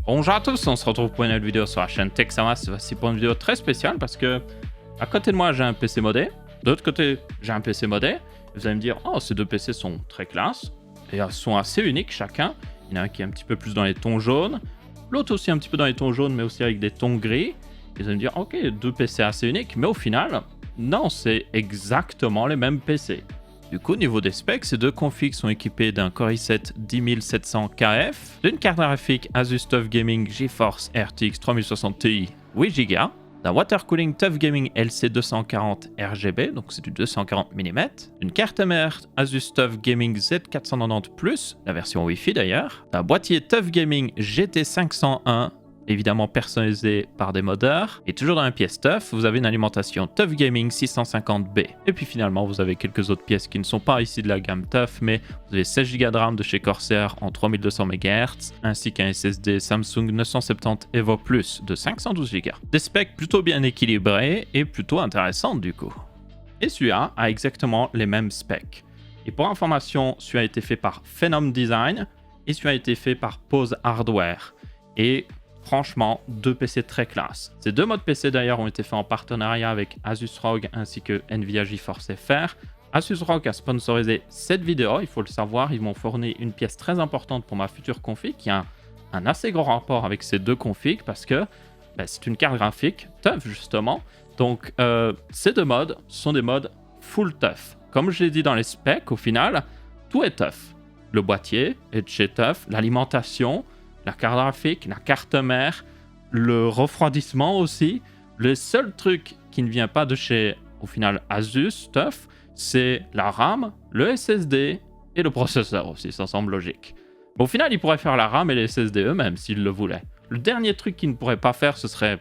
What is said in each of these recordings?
Bonjour à tous, on se retrouve pour une nouvelle vidéo sur la chaîne Texamas. Voici pour une vidéo très spéciale parce que à côté de moi j'ai un PC modé, de l'autre côté j'ai un PC modé. Vous allez me dire, oh ces deux PC sont très classe et sont assez uniques chacun. Il y en a un qui est un petit peu plus dans les tons jaunes, l'autre aussi un petit peu dans les tons jaunes mais aussi avec des tons gris. Et vous allez me dire, ok, deux PC assez uniques, mais au final, non, c'est exactement les mêmes PC. Du coup, au niveau des specs, ces deux configs sont équipés d'un Core i7 10700 KF, d'une carte graphique Asus TUF Gaming GeForce RTX 3060 Ti 8Go, d'un water cooling TUF Gaming LC240 RGB, donc c'est du 240 mm, d'une carte mère Asus TUF Gaming Z490+, la version Wi-Fi d'ailleurs, d'un boîtier TUF Gaming GT501, évidemment personnalisé par des modeurs. Et toujours dans la pièce TUF, vous avez une alimentation TUF Gaming 650B. Et puis finalement, vous avez quelques autres pièces qui ne sont pas ici de la gamme TUF, mais vous avez 16 Go de RAM de chez Corsair en 3200 MHz, ainsi qu'un SSD Samsung 970 Evo Plus de 512 Go. Des specs plutôt bien équilibrés et plutôt intéressantes du coup. Et celui-là a exactement les mêmes specs. Et pour information, celui-là a été fait par Phenom Design et celui-là a été fait par Pose Hardware. Et franchement, deux PC très classe. Ces deux modes PC d'ailleurs ont été faits en partenariat avec Asus ROG ainsi que Nvidia GeForce FR. Asus ROG a sponsorisé cette vidéo, il faut le savoir, ils m'ont fourni une pièce très importante pour ma future config qui a un assez gros rapport avec ces deux configs parce que c'est une carte graphique TUF justement. Donc ces deux modes sont des modes full TUF. Comme je l'ai dit dans les specs, au final, tout est TUF. Le boîtier est de chez TUF, l'alimentation, la carte graphique, la carte mère, le refroidissement aussi. Le seul truc qui ne vient pas de chez, au final, Asus TUF, c'est la RAM, le SSD et le processeur aussi, ça semble logique. Mais au final, ils pourraient faire la RAM et les SSD eux-mêmes s'ils le voulaient. Le dernier truc qu'ils ne pourraient pas faire, ce serait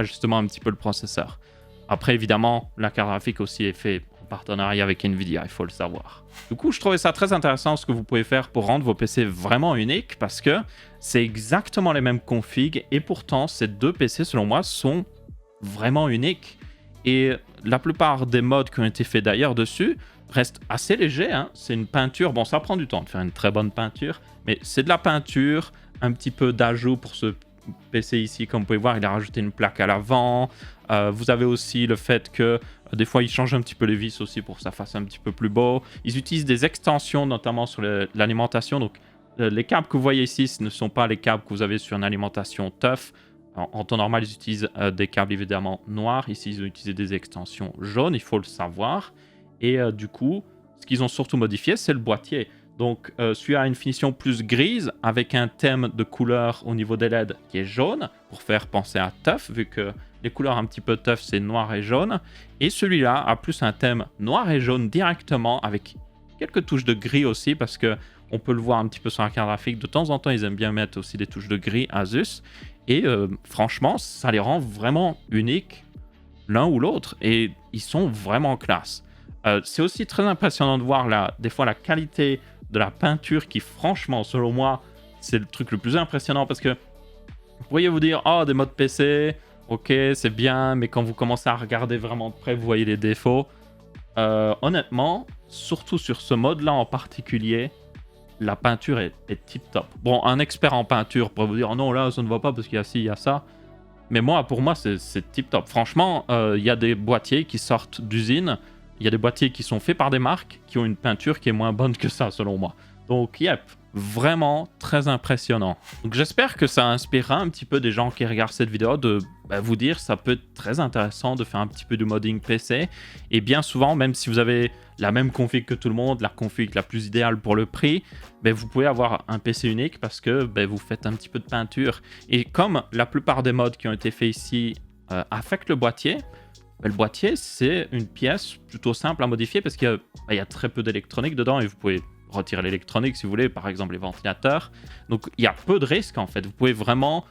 justement un petit peu le processeur. Après, évidemment, la carte graphique aussi est faite en partenariat avec Nvidia, il faut le savoir. Du coup, je trouvais ça très intéressant ce que vous pouvez faire pour rendre vos PC vraiment uniques parce que c'est exactement les mêmes configs et pourtant, ces deux PC, selon moi, sont vraiment uniques. Et la plupart des mods qui ont été faits d'ailleurs dessus restent assez légers. Hein. C'est une peinture, bon, ça prend du temps de faire une très bonne peinture, mais c'est de la peinture, un petit peu d'ajout pour ce PC ici, comme vous pouvez voir, il a rajouté une plaque à l'avant. Vous avez aussi le fait que des fois, ils changent un petit peu les vis aussi pour que ça fasse un petit peu plus beau. Ils utilisent des extensions, notamment sur l'alimentation. Donc, les câbles que vous voyez ici, ce ne sont pas les câbles que vous avez sur une alimentation TUF. En temps normal, ils utilisent des câbles évidemment noirs. Ici, ils ont utilisé des extensions jaunes, il faut le savoir. Et du coup, ce qu'ils ont surtout modifié, c'est le boîtier. Donc, celui-là a une finition plus grise avec un thème de couleur au niveau des LED qui est jaune pour faire penser à TUF, vu que les couleurs un petit peu TUF, c'est noir et jaune. Et celui-là a plus un thème noir et jaune directement avec quelques touches de gris aussi parce que on peut le voir un petit peu sur la carte graphique. De temps en temps, ils aiment bien mettre aussi des touches de gris Asus. Et franchement, ça les rend vraiment uniques l'un ou l'autre. Et ils sont vraiment classe. C'est aussi très impressionnant de voir des fois la qualité de la peinture qui, franchement, selon moi, c'est le truc le plus impressionnant parce que vous pourriez vous dire, oh, des modes PC, ok, c'est bien, mais quand vous commencez à regarder vraiment de près, vous voyez les défauts. Honnêtement, surtout sur ce mode-là en particulier, la peinture est tip-top. Bon, un expert en peinture pourrait vous dire, oh non, là, ça ne va pas parce qu'il y a ci, il y a ça. Mais pour moi, c'est tip-top. Franchement, il y a des boîtiers qui sortent d'usine. Il y a des boîtiers qui sont faits par des marques qui ont une peinture qui est moins bonne que ça, selon moi. Donc, yep, vraiment très impressionnant. Donc, j'espère que ça inspirera un petit peu des gens qui regardent cette vidéo de vous dire ça peut être très intéressant de faire un petit peu de modding PC. Et bien souvent, même si vous avez la même config que tout le monde, la config la plus idéale pour le prix, vous pouvez avoir un PC unique parce que vous faites un petit peu de peinture. Et comme la plupart des mods qui ont été faits ici affectent le boîtier, le boîtier, c'est une pièce plutôt simple à modifier parce qu'il y a très peu d'électronique dedans et vous pouvez retirer l'électronique si vous voulez, par exemple les ventilateurs. Donc, il y a peu de risques en fait. Vous pouvez vraiment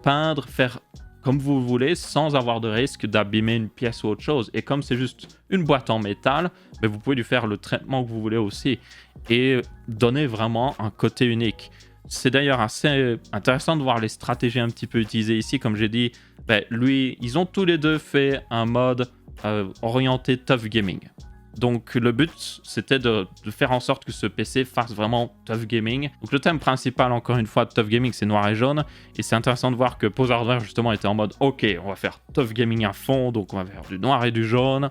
peindre, faire comme vous voulez sans avoir de risque d'abîmer une pièce ou autre chose. Et comme c'est juste une boîte en métal, vous pouvez lui faire le traitement que vous voulez aussi et donner vraiment un côté unique. C'est d'ailleurs assez intéressant de voir les stratégies un petit peu utilisées ici. Comme j'ai dit, ils ont tous les deux fait un mode orienté TUF Gaming. Donc le but, c'était de faire en sorte que ce PC fasse vraiment tough gaming. Donc le thème principal, encore une fois, de tough gaming, c'est noir et jaune. Et c'est intéressant de voir que Pose Hardware, justement, était en mode « Ok, on va faire tough gaming à fond, donc on va faire du noir et du jaune.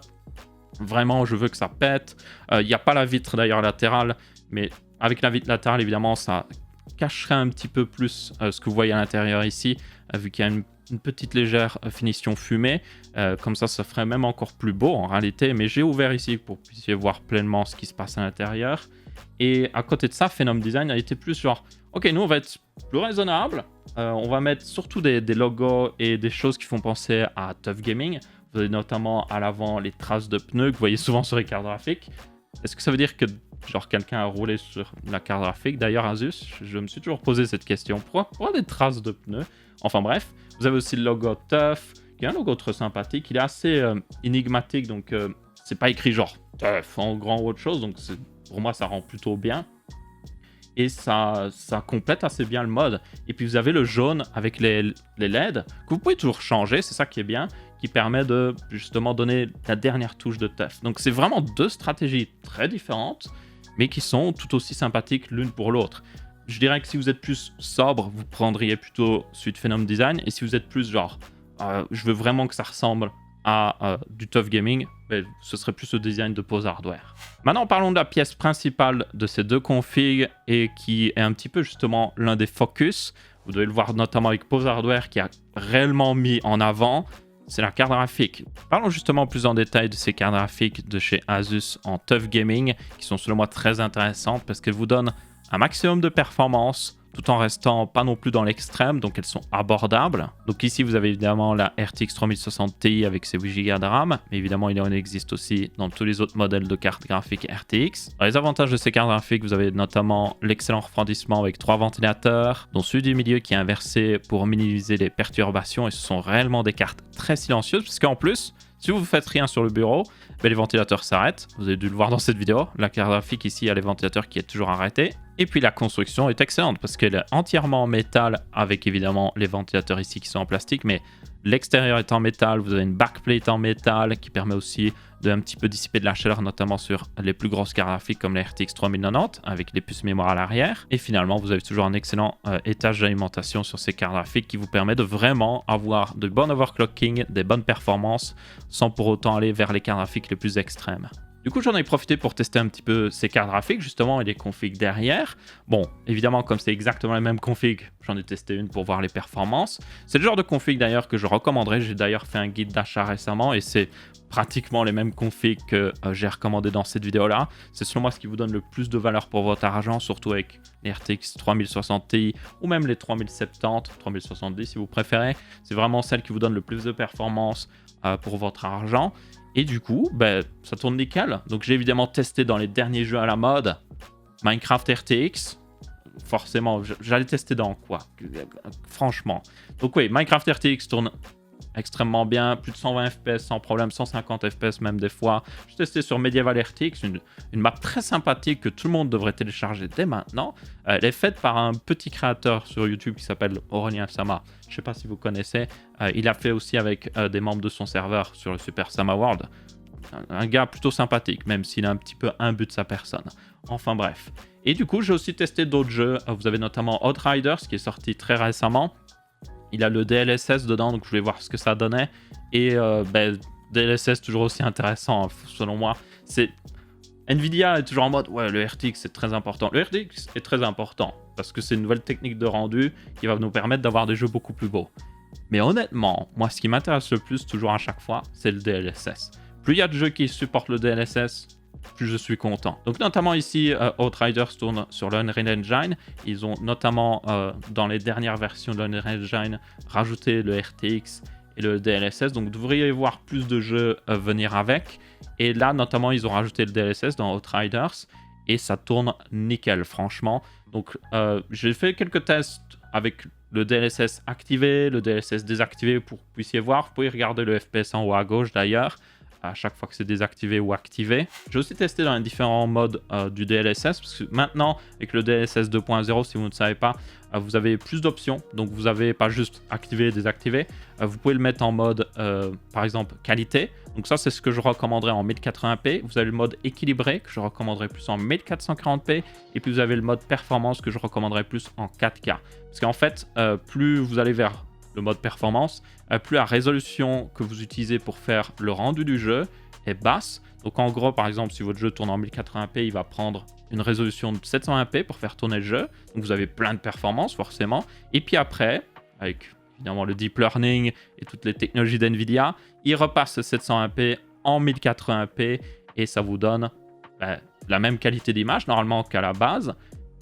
Vraiment, je veux que ça pète. » Il n'y a pas la vitre, d'ailleurs, latérale. Mais avec la vitre latérale, évidemment, ça cacherait un petit peu plus ce que vous voyez à l'intérieur ici, vu qu'il y a une petite légère finition fumée. Comme ça ferait même encore plus beau en réalité. Mais j'ai ouvert ici pour que vous puissiez voir pleinement ce qui se passe à l'intérieur. Et à côté de ça, Phenom Design a été plus genre, ok, nous on va être plus raisonnable. On va mettre surtout des logos et des choses qui font penser à Tough Gaming. Vous avez notamment à l'avant les traces de pneus que vous voyez souvent sur les cartes graphiques. Est-ce que ça veut dire que genre quelqu'un a roulé sur la carte graphique? D'ailleurs, Asus, je me suis toujours posé cette question. Pourquoi des traces de pneus? Enfin bref, vous avez aussi le logo Tough, qui est un logo très sympathique. Il est assez énigmatique, donc c'est pas écrit genre Tough en grand ou autre chose. Donc pour moi, ça rend plutôt bien. Et ça complète assez bien le mode. Et puis vous avez le jaune avec les LED, que vous pouvez toujours changer, c'est ça qui est bien, qui permet de justement donner la dernière touche de Tough. Donc c'est vraiment deux stratégies très différentes, mais qui sont tout aussi sympathiques l'une pour l'autre. Je dirais que si vous êtes plus sobre, vous prendriez plutôt celui de Phenom Design. Et si vous êtes plus genre, je veux vraiment que ça ressemble à du Tough Gaming, ben, ce serait plus le design de Pose Hardware. Maintenant, parlons de la pièce principale de ces deux configs et qui est un petit peu justement l'un des focus. Vous devez le voir notamment avec Pose Hardware qui a réellement mis en avant, c'est la carte graphique. Parlons justement plus en détail de ces cartes graphiques de chez Asus en Tough Gaming, qui sont selon moi très intéressantes parce qu'elles vous donnent un maximum de performance, tout en restant pas non plus dans l'extrême, donc elles sont abordables. Donc ici, vous avez évidemment la RTX 3060 Ti avec ses 8 Go de RAM, mais évidemment, il en existe aussi dans tous les autres modèles de cartes graphiques RTX. Alors, les avantages de ces cartes graphiques, vous avez notamment l'excellent refroidissement avec 3 ventilateurs, dont celui du milieu qui est inversé pour minimiser les perturbations, et ce sont réellement des cartes très silencieuses, parce qu'en plus, si vous ne faites rien sur le bureau, ben les ventilateurs s'arrêtent. Vous avez dû le voir dans cette vidéo. La carte graphique ici a les ventilateurs qui est toujours arrêtés. Et puis la construction est excellente parce qu'elle est entièrement en métal avec évidemment les ventilateurs ici qui sont en plastique. Mais l'extérieur est en métal. Vous avez une backplate en métal qui permet aussi de un petit peu dissiper de la chaleur, notamment sur les plus grosses cartes graphiques comme la RTX 3090 avec les puces mémoire à l'arrière. Et finalement, vous avez toujours un excellent étage d'alimentation sur ces cartes graphiques qui vous permet de vraiment avoir de bon overclocking, des bonnes performances sans pour autant aller vers les cartes graphiques les plus extrêmes. Du coup, j'en ai profité pour tester un petit peu ces cartes graphiques, justement, et les configs derrière. Bon, évidemment, comme c'est exactement les mêmes configs, j'en ai testé une pour voir les performances. C'est le genre de config, d'ailleurs, que je recommanderais. J'ai d'ailleurs fait un guide d'achat récemment, et c'est pratiquement les mêmes configs que j'ai recommandé dans cette vidéo-là. C'est selon moi ce qui vous donne le plus de valeur pour votre argent, surtout avec les RTX 3060 Ti, ou même les 3070, 3070 si vous préférez. C'est vraiment celle qui vous donne le plus de performance pour votre argent. Et du coup, ben, ça tourne nickel. Donc j'ai évidemment testé dans les derniers jeux à la mode Minecraft RTX. Forcément, j'allais tester dans quoi? Franchement. Donc oui, Minecraft RTX tourne extrêmement bien. Plus de 120 FPS sans problème, 150 FPS même des fois. J'ai testé sur Medieval RTX, une map très sympathique que tout le monde devrait télécharger dès maintenant. Elle est faite par un petit créateur sur YouTube qui s'appelle Aurélien Sama. Je ne sais pas si vous connaissez. Il a fait aussi avec des membres de son serveur sur le Super Sama World. Un gars plutôt sympathique, même s'il a un petit peu imbu de sa personne. Enfin bref. Et du coup, j'ai aussi testé d'autres jeux. Vous avez notamment Outriders qui est sorti très récemment. Il a le DLSS dedans, donc je voulais voir ce que ça donnait. Et DLSS toujours aussi intéressant, selon moi. Nvidia est toujours en mode, ouais, le RTX c'est très important. Le RTX est très important parce que c'est une nouvelle technique de rendu qui va nous permettre d'avoir des jeux beaucoup plus beaux. Mais honnêtement, moi, ce qui m'intéresse le plus, toujours à chaque fois, c'est le DLSS. Plus il y a de jeux qui supportent le DLSS, plus je suis content. Donc notamment ici, Outriders tourne sur l'Unreal Engine. Ils ont notamment, dans les dernières versions de l'Unreal Engine, rajouté le RTX et le DLSS. Donc vous devriez voir plus de jeux venir avec. Et là, notamment, ils ont rajouté le DLSS dans Outriders. Et ça tourne nickel, franchement. Donc j'ai fait quelques tests avec le DLSS activé, le DLSS désactivé pour que vous puissiez voir. Vous pouvez regarder le FPS en haut à gauche d'ailleurs. à chaque fois que c'est désactivé ou activé. J'ai aussi testé dans les différents modes du DLSS, parce que maintenant, avec le DLSS 2.0, si vous ne savez pas, vous avez plus d'options. Donc, vous n'avez pas juste activé et désactivé. Vous pouvez le mettre en mode, par exemple, qualité. Donc ça, c'est ce que je recommanderais en 1080p. Vous avez le mode équilibré, que je recommanderais plus en 1440p. Et puis, vous avez le mode performance, que je recommanderais plus en 4K. Parce qu'en fait, plus vous allez vers le mode performance, plus la résolution que vous utilisez pour faire le rendu du jeu est basse. Donc en gros, par exemple, si votre jeu tourne en 1080p, il va prendre une résolution de 720p pour faire tourner le jeu. Donc vous avez plein de performances forcément. Et puis après, avec évidemment le deep learning et toutes les technologies d'NVIDIA, il repasse 720p en 1080p et ça vous donne la même qualité d'image normalement qu'à la base,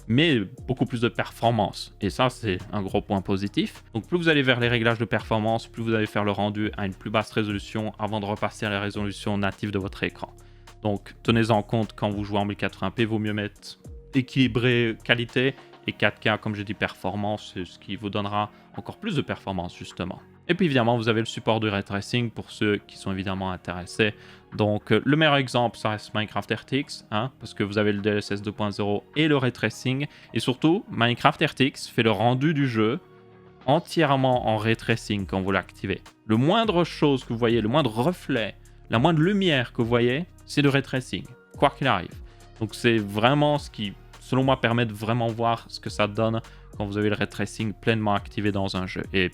mais beaucoup plus de performance. Et ça, c'est un gros point positif. Donc plus vous allez vers les réglages de performance, plus vous allez faire le rendu à une plus basse résolution avant de repasser à la résolution native de votre écran. Donc tenez-en compte quand vous jouez en 1080p, vaut mieux mettre équilibré qualité et 4K, comme j'ai dit, performance, c'est ce qui vous donnera encore plus de performance justement. Et puis évidemment, vous avez le support du ray tracing pour ceux qui sont évidemment intéressés. Donc le meilleur exemple, ça reste Minecraft RTX, parce que vous avez le DLSS 2.0 et le ray tracing. Et surtout, Minecraft RTX fait le rendu du jeu entièrement en ray tracing quand vous l'activez. Le moindre chose que vous voyez, le moindre reflet, la moindre lumière que vous voyez, c'est le ray tracing, quoi qu'il arrive. Donc c'est vraiment ce qui, selon moi, permet de vraiment voir ce que ça donne quand vous avez le ray tracing pleinement activé dans un jeu. Et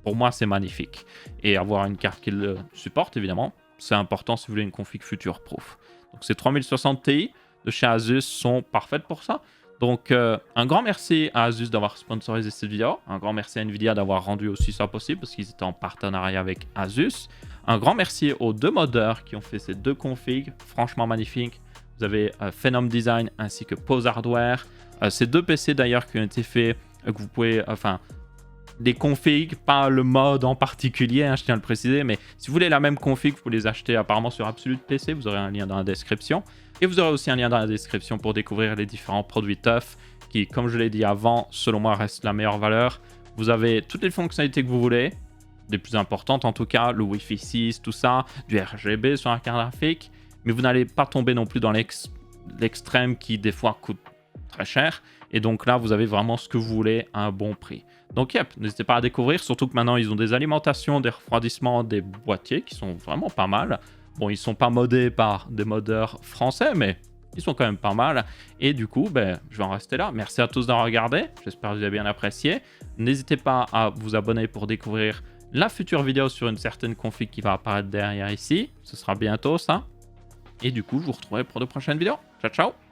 pour moi, c'est magnifique. Et avoir une carte qui le supporte, évidemment, c'est important si vous voulez une config future-proof. Donc ces 3060 Ti de chez Asus sont parfaites pour ça. Donc un grand merci à Asus d'avoir sponsorisé cette vidéo. Un grand merci à Nvidia d'avoir rendu aussi ça possible parce qu'ils étaient en partenariat avec Asus. Un grand merci aux deux modeurs qui ont fait ces deux configs. Franchement magnifiques. Vous avez Phenom Design ainsi que Pose Hardware. Ces deux PC d'ailleurs qui ont été faits, que vous pouvez... des configs, pas le mode en particulier, je tiens à le préciser, mais si vous voulez la même config, vous pouvez les acheter apparemment sur Absolute PC, vous aurez un lien dans la description. Et vous aurez aussi un lien dans la description pour découvrir les différents produits TUF qui, comme je l'ai dit avant, selon moi, restent la meilleure valeur. Vous avez toutes les fonctionnalités que vous voulez, les plus importantes en tout cas, le Wi-Fi 6, tout ça, du RGB sur la carte graphique, mais vous n'allez pas tomber non plus dans l'extrême qui des fois coûte très cher. Et donc là, vous avez vraiment ce que vous voulez à un bon prix. Donc, n'hésitez pas à découvrir, surtout que maintenant, ils ont des alimentations, des refroidissements, des boîtiers qui sont vraiment pas mal. Bon, ils sont pas modés par des modeurs français, mais ils sont quand même pas mal. Et du coup, je vais en rester là. Merci à tous d'avoir regardé. J'espère que vous avez bien apprécié. N'hésitez pas à vous abonner pour découvrir la future vidéo sur une certaine config qui va apparaître derrière ici. Ce sera bientôt, ça. Et du coup, je vous retrouverai pour de prochaines vidéos. Ciao, ciao!